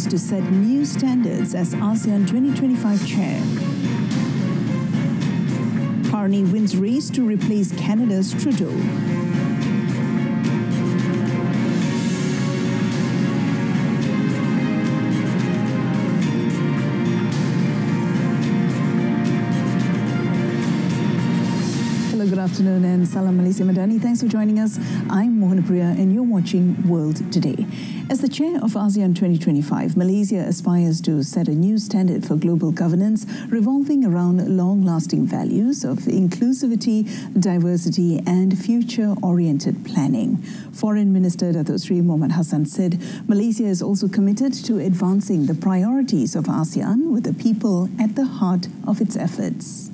aspires to set new standards as ASEAN 2025 chair. Carney wins race to replace Canada's Trudeau. Good afternoon and Salam Malaysia Madani. Thanks for joining us. I'm Mohanapriya and you're watching World Today. As the chair of ASEAN 2025, Malaysia aspires to set a new standard for global governance revolving around long-lasting values of inclusivity, diversity and future-oriented planning. Foreign Minister Datuk Seri Mohamad Hassan said Malaysia is also committed to advancing the priorities of ASEAN with the people at the heart of its efforts.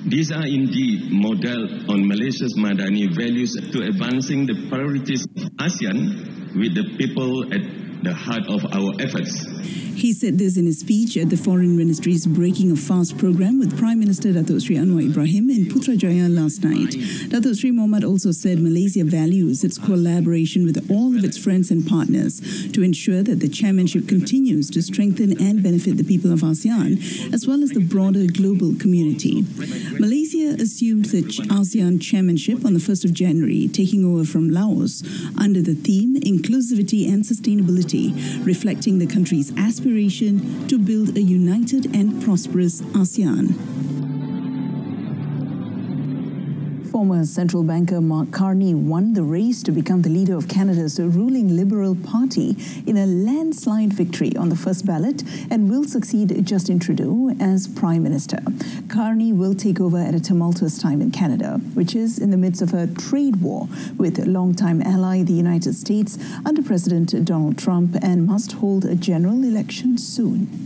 These are indeed modeled on Malaysia's Madani values to advancing the priorities of ASEAN with the people at the heart of our efforts. He said this in his speech at the Foreign Ministry's Breaking a Fast program with Prime Minister Datuk Seri Anwar Ibrahim in Putrajaya last night. Datuk Seri Mohamad also said Malaysia values its collaboration with all of its friends and partners to ensure that the chairmanship continues to strengthen and benefit the people of ASEAN as well as the broader global community. Malaysia assumed the ASEAN chairmanship on the 1st of January, taking over from Laos under the theme Inclusivity and Sustainability, reflecting the country's aspiration to build a united and prosperous ASEAN. Former central banker Mark Carney won the race to become the leader of Canada's ruling Liberal Party in a landslide victory on the first ballot and will succeed Justin Trudeau as Prime Minister. Carney will take over at a tumultuous time in Canada, which is in the midst of a trade war with longtime ally the United States under President Donald Trump and must hold a general election soon.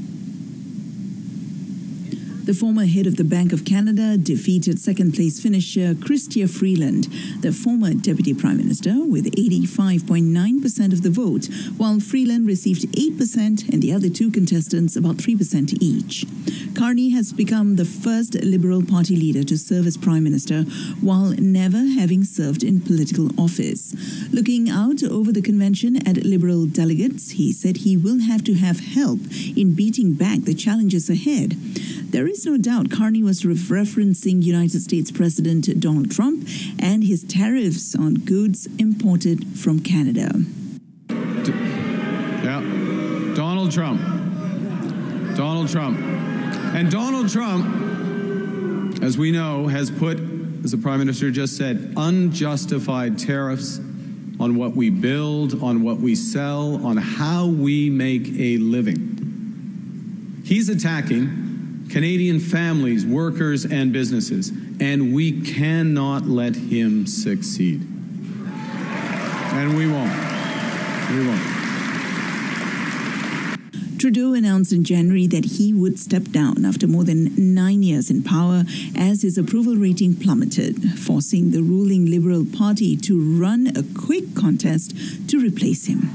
The former head of the Bank of Canada defeated second-place finisher Chrystia Freeland, the former Deputy Prime Minister, with 85.9% of the vote, while Freeland received 8% and the other two contestants about 3% each. Carney has become the first Liberal Party leader to serve as Prime Minister while never having served in political office. Looking out over the convention at Liberal delegates, he said he will have to have help in beating back the challenges ahead. There is no doubt Carney was referencing United States President Donald Trump and his tariffs on goods imported from Canada. Donald Trump. And Donald Trump, as we know, has put, as the Prime Minister just said, unjustified tariffs on what we build, on what we sell, on how we make a living. He's attacking Canadian families, workers, and businesses, and we cannot let him succeed. And we won't. We won't. Trudeau announced in January that he would step down after more than 9 years in power as his approval rating plummeted, forcing the ruling Liberal Party to run a quick contest to replace him.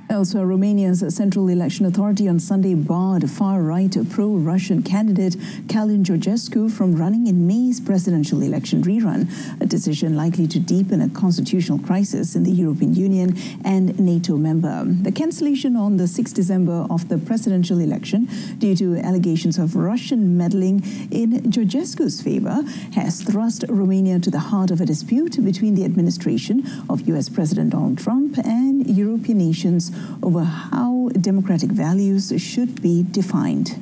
Elsewhere, Romania's Central Election Authority on Sunday barred far-right pro-Russian candidate Călin Georgescu from running in May's presidential election rerun, a decision likely to deepen a constitutional crisis in the European Union and NATO member. The cancellation on the 6th December of the presidential election due to allegations of Russian meddling in Georgescu's favor has thrust Romania to the heart of a dispute between the administration of US President Donald Trump and European nations over how democratic values should be defined.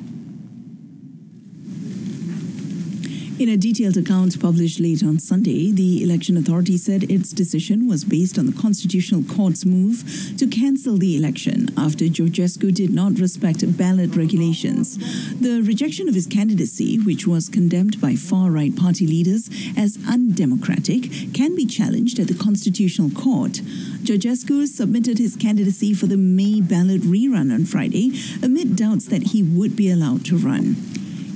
In a detailed account published late on Sunday, the election authority said its decision was based on the Constitutional Court's move to cancel the election after Georgescu did not respect ballot regulations. The rejection of his candidacy, which was condemned by far-right party leaders as undemocratic, can be challenged at the Constitutional Court. Georgescu submitted his candidacy for the May ballot rerun on Friday amid doubts that he would be allowed to run.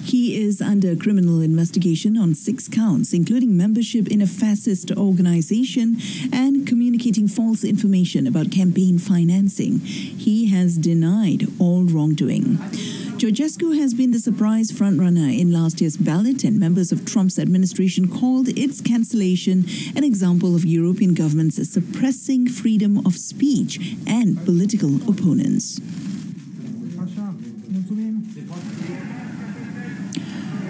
He is under criminal investigation on 6 counts, including membership in a fascist organization and communicating false information about campaign financing. He has denied all wrongdoing. Georgescu has been the surprise frontrunner in last year's ballot, and members of Trump's administration called its cancellation an example of European governments suppressing freedom of speech and political opponents.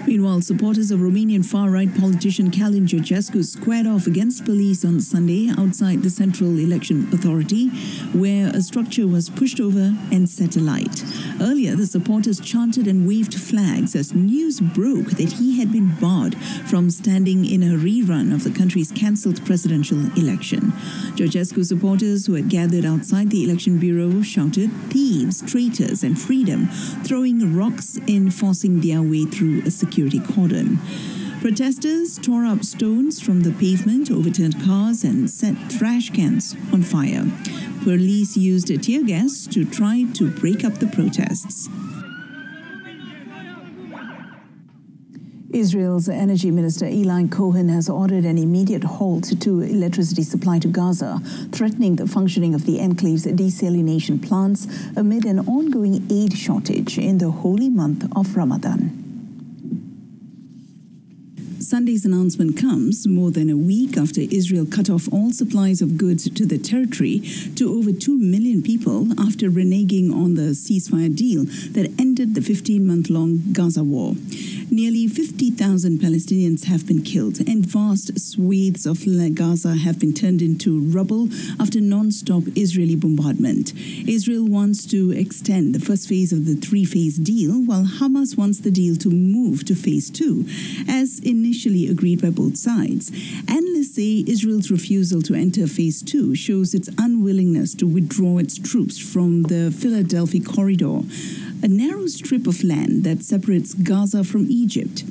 Meanwhile, supporters of Romanian far-right politician Călin Georgescu squared off against police on Sunday outside the Central Election Authority, where a structure was pushed over and set alight. Earlier, the supporters chanted and waved flags as news broke that he had been barred from standing in a rerun of the country's cancelled presidential election. Georgescu supporters who had gathered outside the election bureau shouted "thieves, traitors and freedom," throwing rocks and forcing their way through a security cordon. Protesters tore up stones from the pavement, overturned cars and set trash cans on fire. Police used tear gas to try to break up the protests. Israel's Energy Minister Eli Cohen has ordered an immediate halt to electricity supply to Gaza, threatening the functioning of the enclave's desalination plants amid an ongoing aid shortage in the holy month of Ramadan. Sunday's announcement comes more than a week after Israel cut off all supplies of goods to the territory to over 2 million people after reneging on the ceasefire deal that ended the 15-month-long Gaza war. Nearly 50,000 Palestinians have been killed, and vast swathes of Gaza have been turned into rubble after non-stop Israeli bombardment. Israel wants to extend the first phase of the three-phase deal, while Hamas wants the deal to move to phase 2, as initially agreed by both sides. Analysts say Israel's refusal to enter phase 2 shows its unwillingness to withdraw its troops from the Philadelphia corridor, a narrow strip of land that separates Gaza from Egypt.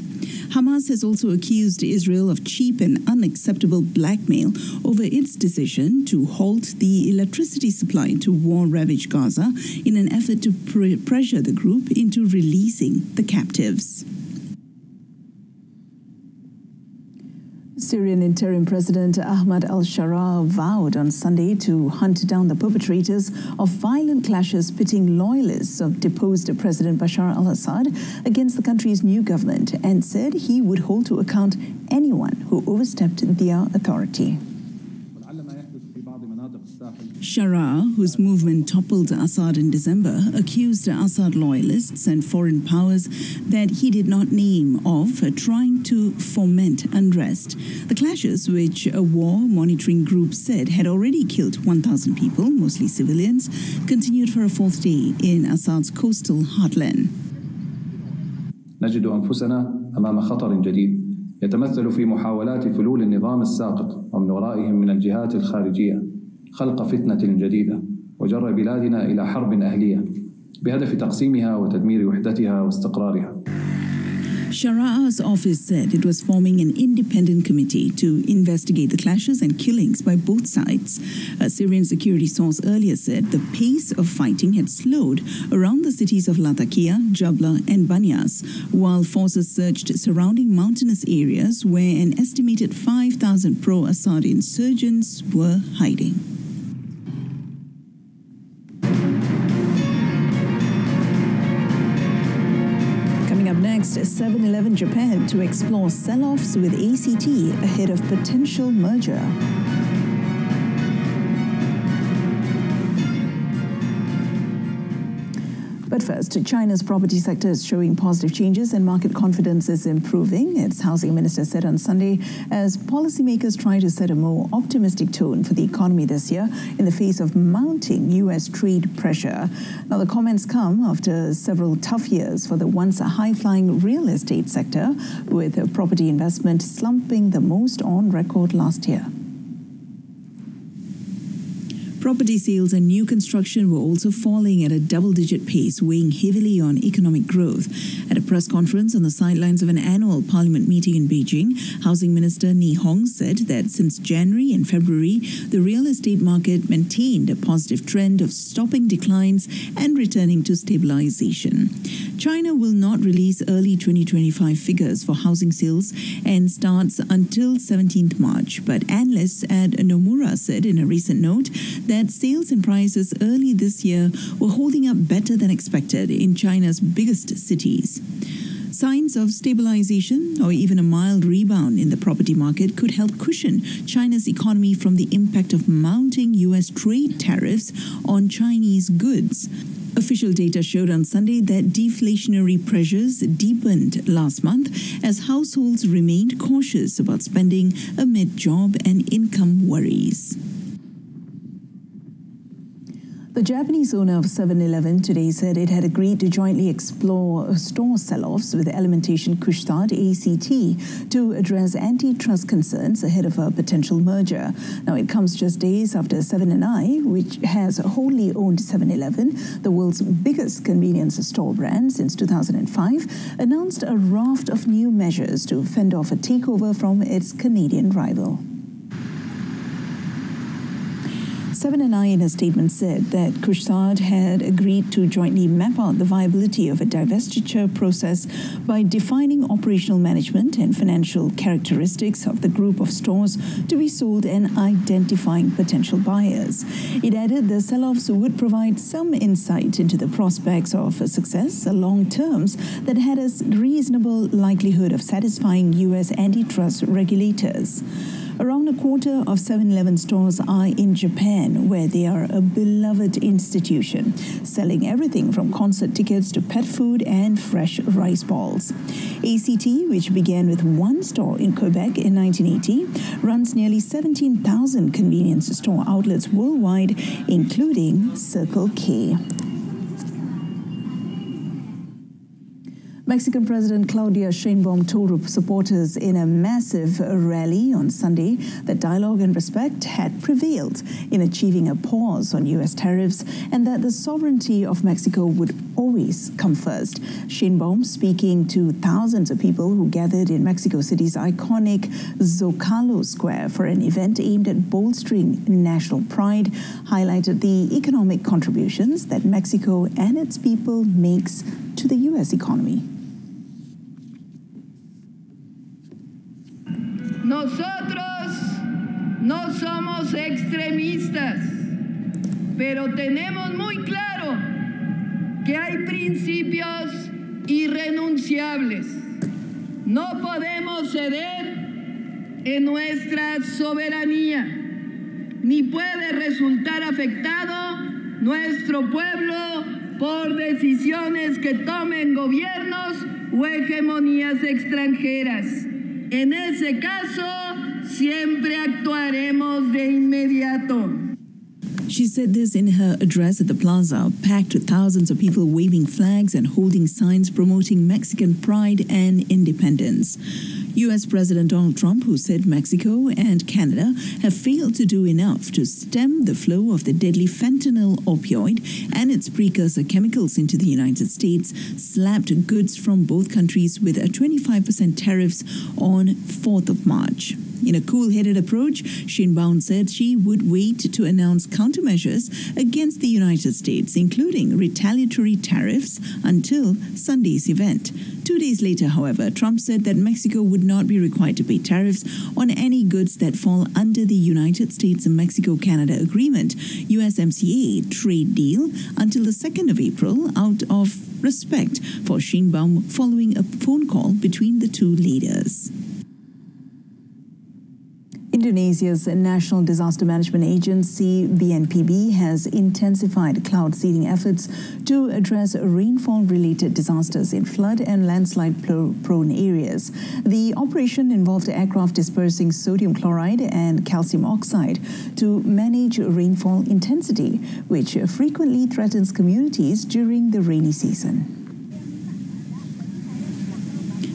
Hamas has also accused Israel of cheap and unacceptable blackmail over its decision to halt the electricity supply to war-ravaged Gaza in an effort to pressure the group into releasing the captives. Syrian interim President Ahmad al-Sharaa vowed on Sunday to hunt down the perpetrators of violent clashes pitting loyalists of deposed President Bashar al-Assad against the country's new government, and said he would hold to account anyone who overstepped their authority. Sharaa, whose movement toppled Assad in December, accused Assad loyalists and foreign powers that he did not name of trying to foment unrest. The clashes, which a war monitoring group said had already killed 1,000 people, mostly civilians, continued for a fourth day in Assad's coastal heartland. نجد أنفسنا أمام خطر جديد يتمثل في محاولات فلول النظام الساقط ومن ورائهم من الجهات الخارجية خلق فتنة جديدة وجر بلادنا إلى حرب أهلية بهدف تقسيمها وتدمير وحدتها واستقرارها. Sharaa's office said it was forming an independent committee to investigate the clashes and killings by both sides. A Syrian security source earlier said the pace of fighting had slowed around the cities of Latakia, Jabla and Banyas, while forces searched surrounding mountainous areas where an estimated 5,000 pro-Assad insurgents were hiding. Next, 7-Eleven Japan to explore sell-offs with ACT ahead of potential merger. But first, China's property sector is showing positive changes and market confidence is improving, its housing minister said on Sunday, as policymakers try to set a more optimistic tone for the economy this year in the face of mounting U.S. trade pressure. Now, the comments come after several tough years for the once high-flying real estate sector, with property investment slumping the most on record last year. Property sales and new construction were also falling at a double-digit pace, weighing heavily on economic growth. At a press conference on the sidelines of an annual parliament meeting in Beijing, Housing Minister Ni Hong said that since January and February, the real estate market maintained a positive trend of stopping declines and returning to stabilization. China will not release early 2025 figures for housing sales and starts until 17th March, but analysts at Nomura said in a recent note that that sales and prices early this year were holding up better than expected in China's biggest cities. Signs of stabilization or even a mild rebound in the property market could help cushion China's economy from the impact of mounting U.S. trade tariffs on Chinese goods. Official data showed on Sunday that deflationary pressures deepened last month as households remained cautious about spending amid job and income worries. The Japanese owner of 7-Eleven today said it had agreed to jointly explore store sell-offs with alimentation Couche-Tard ACT to address antitrust concerns ahead of a potential merger. Now, it comes just days after 7&I, which has wholly owned 7-Eleven, the world's biggest convenience store brand since 2005, announced a raft of new measures to fend off a takeover from its Canadian rival. 7&I in a statement said that Couche-Tard had agreed to jointly map out the viability of a divestiture process by defining operational management and financial characteristics of the group of stores to be sold and identifying potential buyers. It added the sell-offs would provide some insight into the prospects of success along terms that had a reasonable likelihood of satisfying U.S. antitrust regulators. Around a quarter of 7-Eleven stores are in Japan, where they are a beloved institution, selling everything from concert tickets to pet food and fresh rice balls. ACT, which began with one store in Quebec in 1980, runs nearly 17,000 convenience store outlets worldwide, including Circle K. Mexican President Claudia Sheinbaum told supporters in a massive rally on Sunday that dialogue and respect had prevailed in achieving a pause on U.S. tariffs and that the sovereignty of Mexico would always come first. Sheinbaum, speaking to thousands of people who gathered in Mexico City's iconic Zocalo Square for an event aimed at bolstering national pride, highlighted the economic contributions that Mexico and its people makes to the U.S. economy. Nosotros no somos extremistas, pero tenemos muy claro que hay principios irrenunciables. No podemos ceder en nuestra soberanía, ni puede resultar afectado nuestro pueblo por decisiones que tomen gobiernos o hegemonías extranjeras. En ese caso, siempre actuaremos de inmediato. She said this in her address at the plaza, packed with thousands of people waving flags and holding signs promoting Mexican pride and independence. U.S. President Donald Trump, who said Mexico and Canada have failed to do enough to stem the flow of the deadly fentanyl opioid and its precursor chemicals into the United States, slapped goods from both countries with a 25% tariffs on 4th of March. In a cool-headed approach, Sheinbaum said she would wait to announce countermeasures against the United States, including retaliatory tariffs, until Sunday's event. 2 days later, however, Trump said that Mexico would not be required to pay tariffs on any goods that fall under the United States and Mexico-Canada Agreement, USMCA trade deal, until the 2nd of April, out of respect for Sheinbaum following a phone call between the two leaders. Indonesia's National Disaster Management Agency, BNPB, has intensified cloud seeding efforts to address rainfall-related disasters in flood and landslide-prone areas. The operation involved aircraft dispersing sodium chloride and calcium oxide to manage rainfall intensity, which frequently threatens communities during the rainy season.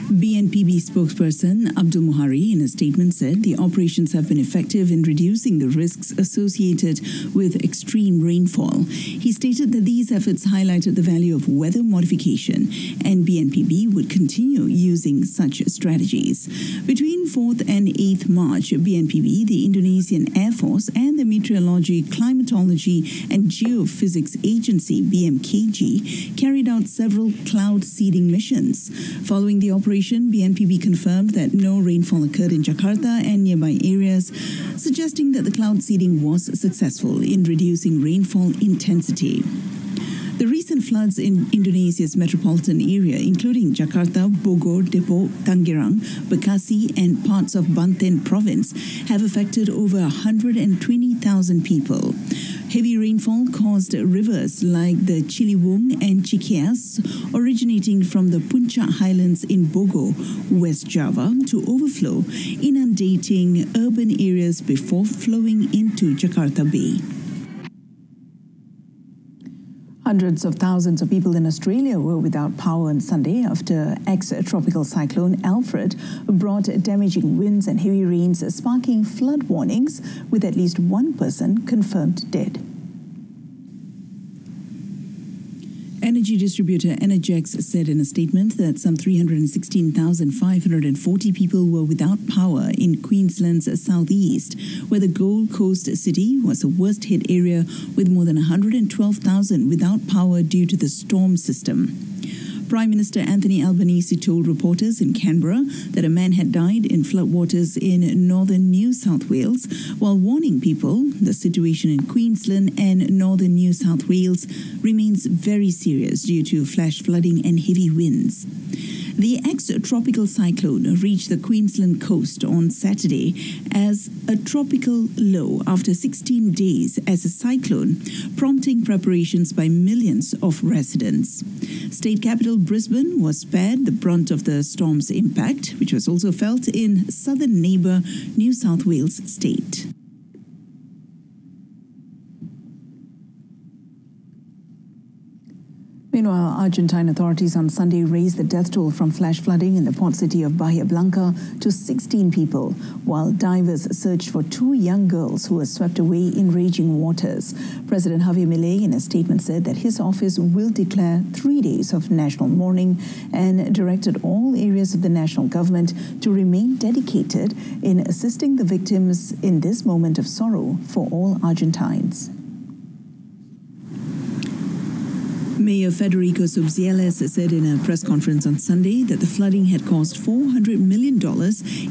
BNPB spokesperson Abdul Muhari in a statement said the operations have been effective in reducing the risks associated with extreme rainfall. He stated that these efforts highlighted the value of weather modification and BNPB would continue using such strategies. Between 4th and 8th March, BNPB, the Indonesian Air Force, and the Meteorology, Climatology and Geophysics Agency, BMKG, carried out several cloud seeding missions. Following the operation, operation, BNPB confirmed that no rainfall occurred in Jakarta and nearby areas, suggesting that the cloud seeding was successful in reducing rainfall intensity. The recent floods in Indonesia's metropolitan area, including Jakarta, Bogor, Depok, Tangerang, Bekasi, and parts of Banten province, have affected over 120,000 people. Heavy rainfall caused rivers like the Ciliwung and Cikeas, originating from the Puncak Highlands in Bogor, West Java, to overflow, inundating urban areas before flowing into Jakarta Bay. Hundreds of thousands of people in Australia were without power on Sunday after ex-tropical cyclone Alfred brought damaging winds and heavy rains, sparking flood warnings, with at least one person confirmed dead. Energy distributor Energex said in a statement that some 316,540 people were without power in Queensland's southeast, where the Gold Coast city was the worst-hit area, with more than 112,000 without power due to the storm system. Prime Minister Anthony Albanese told reporters in Canberra that a man had died in floodwaters in northern New South Wales, while warning people the situation in Queensland and northern New South Wales remains very serious due to flash flooding and heavy winds. The ex-tropical cyclone reached the Queensland coast on Saturday as a tropical low after 16 days as a cyclone, prompting preparations by millions of residents. State capital Brisbane was spared the brunt of the storm's impact, which was also felt in southern neighbour New South Wales state. Meanwhile, Argentine authorities on Sunday raised the death toll from flash flooding in the port city of Bahia Blanca to 16 people, while divers searched for 2 young girls who were swept away in raging waters. President Javier Milei, in a statement, said that his office will declare 3 days of national mourning and directed all areas of the national government to remain dedicated in assisting the victims in this moment of sorrow for all Argentines. Mayor Federico Subzieles said in a press conference on Sunday that the flooding had caused $400 million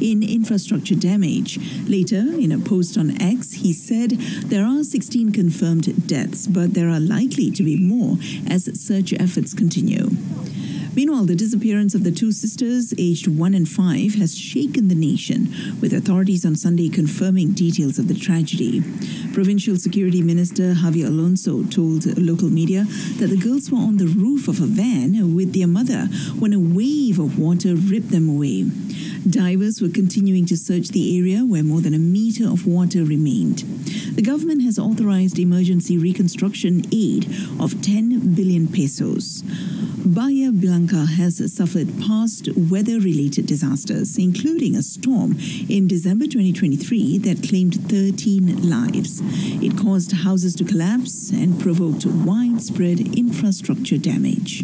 in infrastructure damage. Later, in a post on X, he said there are 16 confirmed deaths, but there are likely to be more as search efforts continue. Meanwhile, the disappearance of the 2 sisters, aged 1 and 5, has shaken the nation, with authorities on Sunday confirming details of the tragedy. Provincial Security Minister Javier Alonso told local media that the girls were on the roof of a van with their mother when a wave of water ripped them away. Divers were continuing to search the area where more than a meter of water remained. The government has authorized emergency reconstruction aid of 10 billion pesos. Bahia Blanca has suffered past weather-related disasters, including a storm in December 2023 that claimed 13 lives. It caused houses to collapse and provoked widespread infrastructure damage.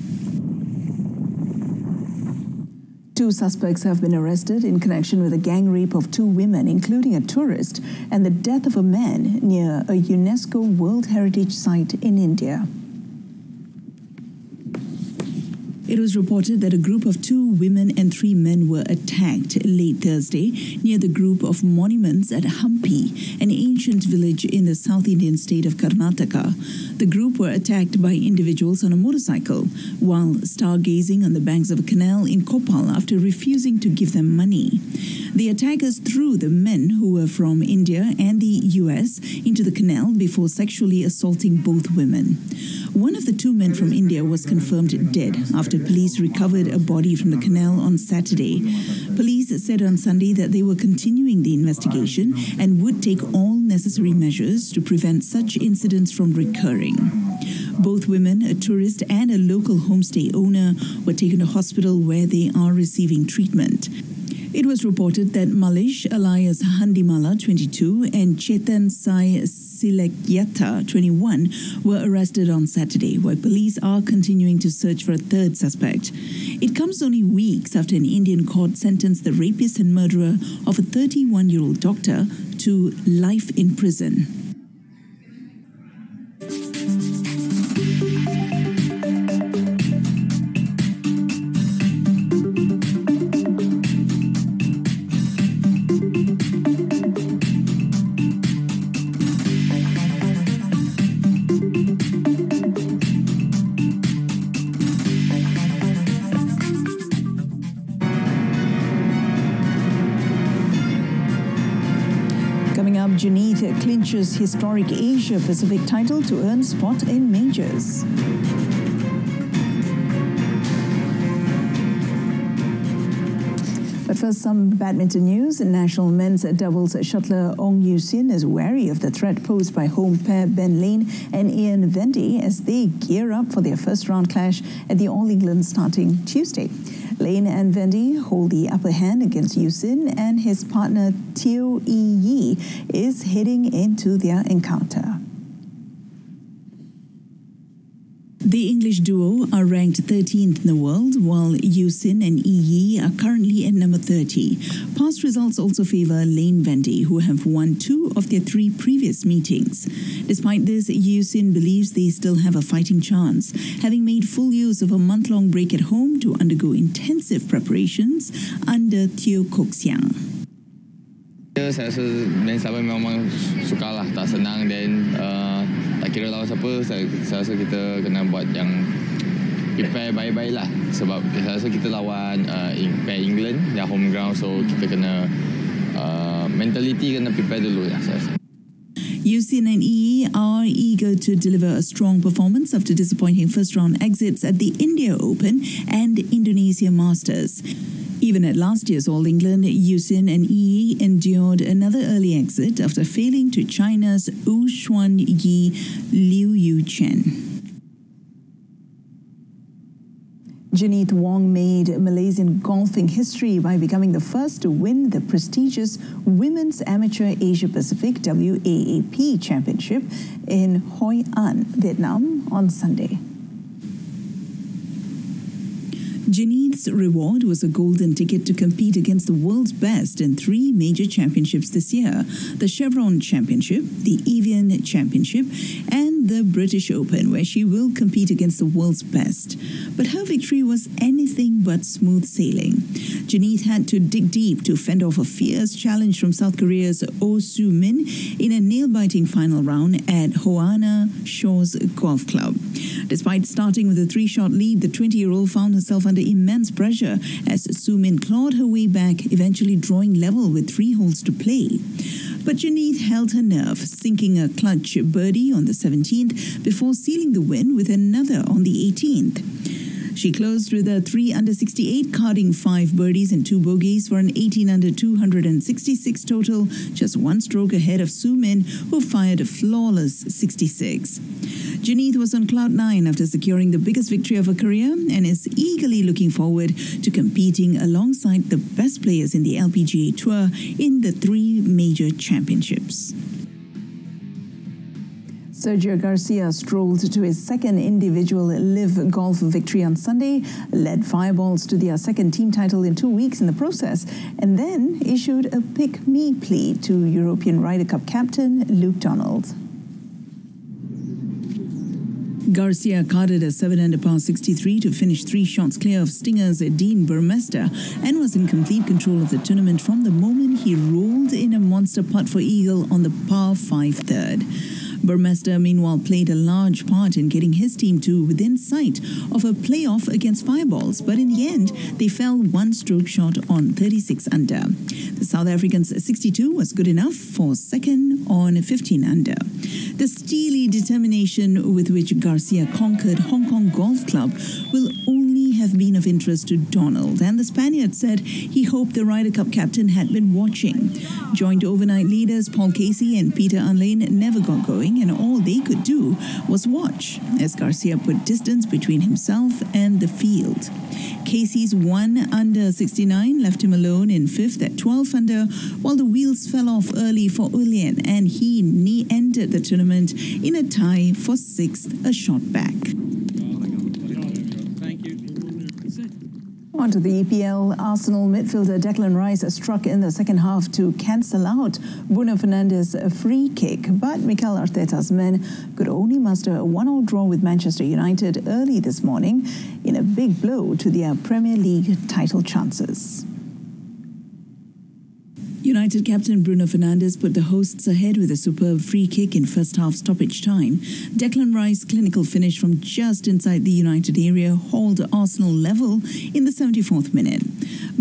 2 suspects have been arrested in connection with a gang rape of 2 women, including a tourist, and the death of a man near a UNESCO World Heritage Site in India. It was reported that a group of 2 women and 3 men were attacked late Thursday near the group of monuments at Hampi, an ancient village in the South Indian state of Karnataka. The group were attacked by individuals on a motorcycle while stargazing on the banks of a canal in Koppal after refusing to give them money. The attackers threw the men, who were from India and the US, into the canal before sexually assaulting both women. One of the 2 men from India was confirmed dead after police recovered a body from the canal on Saturday. Police said on Sunday that they were continuing the investigation and would take all necessary measures to prevent such incidents from recurring. Both women, a tourist and a local homestay owner, were taken to hospital where they are receiving treatment. It was reported that Malish alias Handimala, 22, and Chetan Sai Silekyata, 21, were arrested on Saturday, while police are continuing to search for a 3rd suspect. It comes only weeks after an Indian court sentenced the rapist and murderer of a 31-year-old doctor to life in prison. up, Janith clinches historic Asia-Pacific title to earn spot in majors. But first, some badminton news. National men's doubles shuttler Ong Yu-sin is wary of the threat posed by home pair Ben Lane and Ian Vendy as they gear up for their first round clash at the All England starting Tuesday. Lane and Vendy hold the upper hand against Yu-sin, and his partner Teo Yi is heading into their encounter. The English duo are ranked 13th in the world, while Yu-sin and Yi are currently at number 30. Past results also favour Lane Vendy, who have won 2 of their 3 previous meetings. Despite this, Yu-sin believes they still have a fighting chance, having made full use of a month-long break at home to undergo intensive preparations under Teo Kok Siang. Saya rasa main Sabah memang sukarlah, tak senang, dan tak kira lawan siapa, saya rasa kita kena buat yang prepare baik-baik lah, sebab saya rasa kita lawan pair England, yang home ground, so kita kena mentality kena prepare dulu lah, saya rasa. Yu-sin and Yi are eager to deliver a strong performance after disappointing first-round exits at the India Open and Indonesia Masters. Even at last year's All England, Yu-sin and Yi endured another early exit after failing to China's Wu Xuan Yi Liu Yu Chen. Janith Wong made Malaysian golfing history by becoming the first to win the prestigious Women's Amateur Asia Pacific WAAP Championship in Hoi An, Vietnam on Sunday. Janith's reward was a golden ticket to compete against the world's best in 3 major championships this year: the Chevron Championship, the Evian Championship, and the British Open, where she will compete against the world's best. But her victory was anything but smooth sailing. Janith had to dig deep to fend off a fierce challenge from South Korea's Oh Soo-min in a nail-biting final round at Hoana Shores Golf Club. Despite starting with a 3-shot lead, the 20-year-old found herself under immense pressure as Soo-min clawed her way back, eventually drawing level with 3 holes to play. But Janith held her nerve, sinking a clutch birdie on the 17th before sealing the win with another on the 18th. She closed with a 3-under-68, carding 5 birdies and 2 bogeys for an 18-under-266 total, just 1 stroke ahead of Soo-min, who fired a flawless 66. Janith was on cloud 9 after securing the biggest victory of her career and is eagerly looking forward to competing alongside the best players in the LPGA Tour in the 3 major championships. Sergio Garcia strolled to his second individual LIV Golf victory on Sunday, led Fireballs to their second team title in 2 weeks in the process, and then issued a pick-me plea to European Ryder Cup captain Luke Donald. Garcia carded a 7-under par 63 to finish 3 shots clear of Stinger's Dean Burmester and was in complete control of the tournament from the moment he rolled in a monster putt for eagle on the par 5 third. Burmester, meanwhile, played a large part in getting his team to within sight of a playoff against Fireballs, but in the end, they fell 1 stroke short on 36 under. The South African's 62 was good enough for second on 15 under. The steely determination with which Garcia conquered Hong Kong Golf Club will only have been of interest to Donald, and the Spaniard said he hoped the Ryder Cup captain had been watching. Joint overnight leaders Paul Casey and Peter Unlane never got going, and all they could do was watch as Garcia put distance between himself and the field. Casey's 1-under-69 left him alone in 5th at 12 under, while the wheels fell off early for Ulian, and he ended the tournament in a tie for 6th, a shot back. On to the EPL, Arsenal midfielder Declan Rice struck in the second half to cancel out Bruno Fernandes' free kick, but Mikel Arteta's men could only muster a 1-1 draw with Manchester United early this morning in a big blow to their Premier League title chances. United captain Bruno Fernandes put the hosts ahead with a superb free kick in first half stoppage time. Declan Rice's clinical finish from just inside the United area hauled Arsenal level in the 74th minute.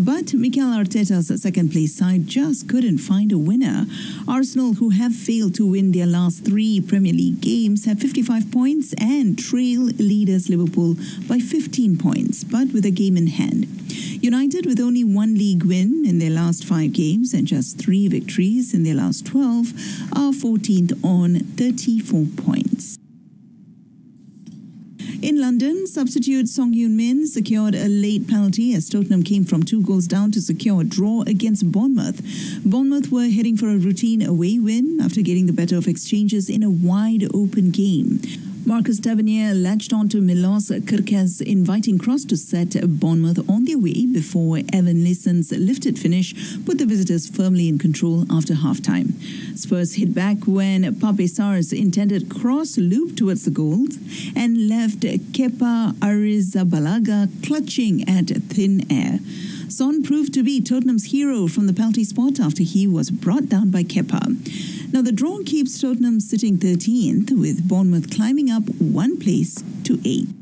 But Mikel Arteta's second-place side just couldn't find a winner. Arsenal, who have failed to win their last 3 Premier League games, have 55 points and trail leaders Liverpool by 15 points, but with a game in hand. United, with only 1 league win in their last 5 games and just 3 victories in their last 12, are 14th on 34 points. In London, substitute Song Heung-min secured a late penalty as Tottenham came from 2 goals down to secure a draw against Bournemouth. Bournemouth were heading for a routine away win after getting the better of exchanges in a wide-open game. Marcus Tavernier latched onto Milos Kerkez's inviting cross to set Bournemouth on their way before Evan Leeson's lifted finish put the visitors firmly in control after half-time. Spurs hit back when Pape Sarr's intended cross looped towards the goals and left Kepa Arrizabalaga clutching at thin air. Son proved to be Tottenham's hero from the penalty spot after he was brought down by Kepa. Now the draw keeps Tottenham sitting 13th, with Bournemouth climbing up 1 place to 8th.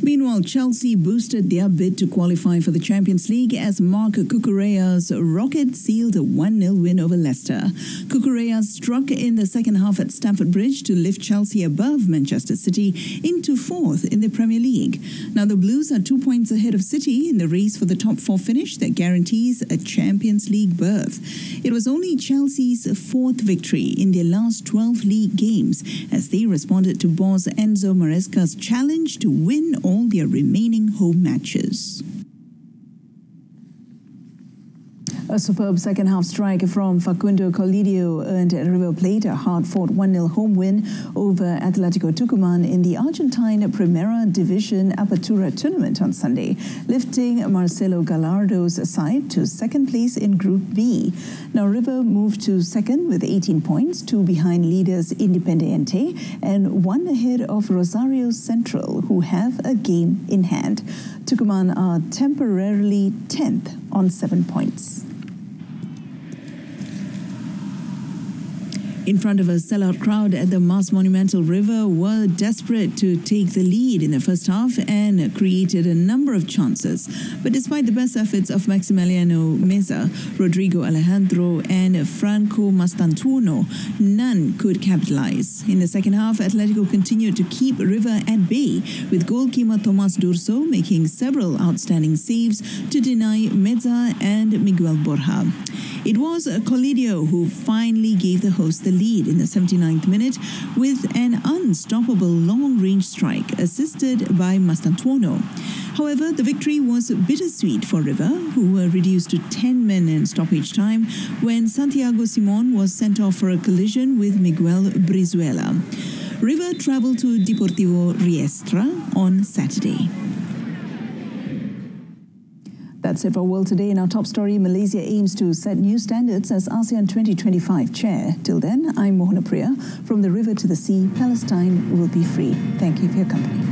Meanwhile, Chelsea boosted their bid to qualify for the Champions League as Marc Cucurella's Rocket sealed a 1-0 win over Leicester. Cucurella struck in the second half at Stamford Bridge to lift Chelsea above Manchester City into 4th in the Premier League. Now the Blues are 2 points ahead of City in the race for the top 4 finish that guarantees a Champions League berth. It was only Chelsea's 4th victory in their last 12 league games as they responded to boss Enzo Maresca's challenge to win all their remaining home matches. A superb second-half strike from Facundo Colidio earned River Plate a hard-fought 1-0 home win over Atletico Tucumán in the Argentine Primera Division Apertura tournament on Sunday, lifting Marcelo Gallardo's side to second place in Group B. Now, River moved to second with 18 points, 2 behind leaders Independiente and 1 ahead of Rosario Central, who have a game in hand. Tucumán are temporarily 10th on 7 points. In front of a sellout crowd at the Mas Monumental River were desperate to take the lead in the first half and created a number of chances. But despite the best efforts of Maximiliano Meza, Rodrigo Alejandro and Franco Mastantuono, none could capitalize. In the second half, Atletico continued to keep River at bay, with goalkeeper Tomas Durso making several outstanding saves to deny Meza and Miguel Borja. It was Colidio who finally gave the host the lead in the 79th minute with an unstoppable long-range strike assisted by Mastantuono. However, the victory was bittersweet for River, who were reduced to 10 men in stoppage time when Santiago Simon was sent off for a collision with Miguel Brizuela. River travelled to Deportivo Riestra on Saturday. That's it for World Today. In our top story, Malaysia aims to set new standards as ASEAN 2025 chair. Till then, I'm Mohana Priya. From the river to the sea, Palestine will be free. Thank you for your company.